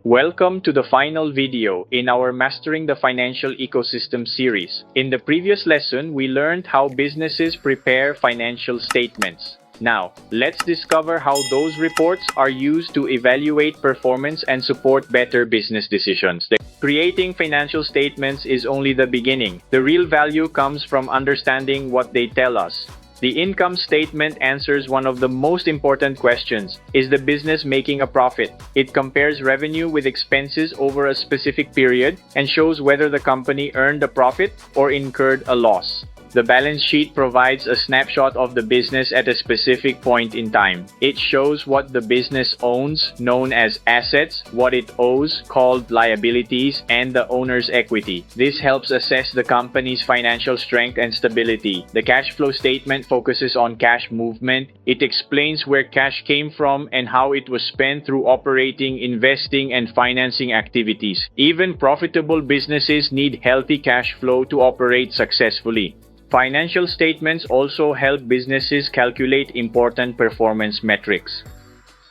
Welcome to the final video in our Mastering the Financial Ecosystem series. In the previous lesson, we learned how businesses prepare financial statements. Now, let's discover how those reports are used to evaluate performance and support better business decisions. Creating financial statements is only the beginning. The real value comes from understanding what they tell us. The income statement answers one of the most important questions: is the business making a profit? It compares revenue with expenses over a specific period and shows whether the company earned a profit or incurred a loss. The balance sheet provides a snapshot of the business at a specific point in time. It shows what the business owns, known as assets, what it owes, called liabilities, and the owner's equity. This helps assess the company's financial strength and stability. The cash flow statement focuses on cash movement. It explains where cash came from and how it was spent through operating, investing, and financing activities. Even profitable businesses need healthy cash flow to operate successfully. Financial statements also help businesses calculate important performance metrics.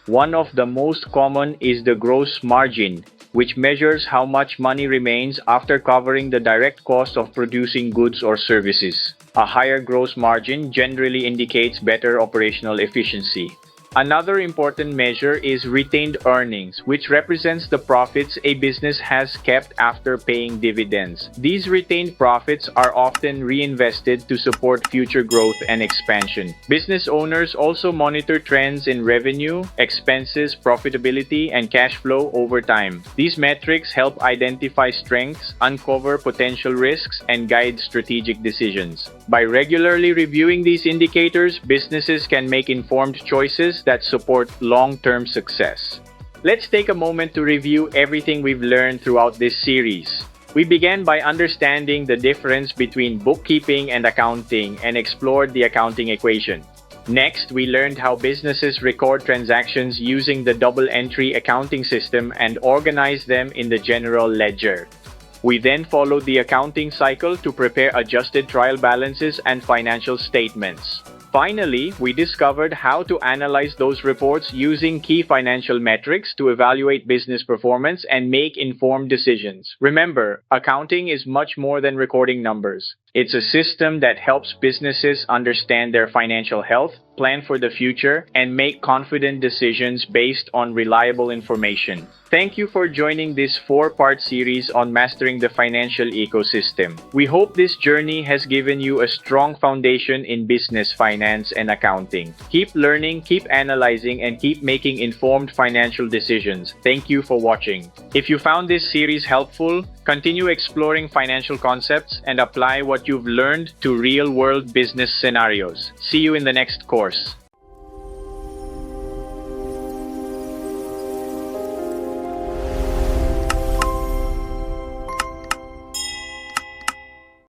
One of the most common is the gross margin, which measures how much money remains after covering the direct cost of producing goods or services. A higher gross margin generally indicates better operational efficiency. Another important measure is retained earnings, which represents the profits a business has kept after paying dividends. These retained profits are often reinvested to support future growth and expansion. Business owners also monitor trends in revenue, expenses, profitability, and cash flow over time. These metrics help identify strengths, uncover potential risks, and guide strategic decisions. By regularly reviewing these indicators, businesses can make informed choices that support long-term success. Let's take a moment to review everything we've learned throughout this series. We began by understanding the difference between bookkeeping and accounting and explored the accounting equation. Next, we learned how businesses record transactions using the double-entry accounting system and organize them in the general ledger. We then followed the accounting cycle to prepare adjusted trial balances and financial statements. Finally, we discovered how to analyze those reports using key financial metrics to evaluate business performance and make informed decisions. Remember, accounting is much more than recording numbers. It's a system that helps businesses understand their financial health, plan for the future, and make confident decisions based on reliable information. Thank you for joining this 4-part series on Mastering the Financial Ecosystem. We hope this journey has given you a strong foundation in business, finance, and accounting. Keep learning, keep analyzing, and keep making informed financial decisions. Thank you for watching. If you found this series helpful, continue exploring financial concepts and apply what you've learned to real-world business scenarios. See you in the next course.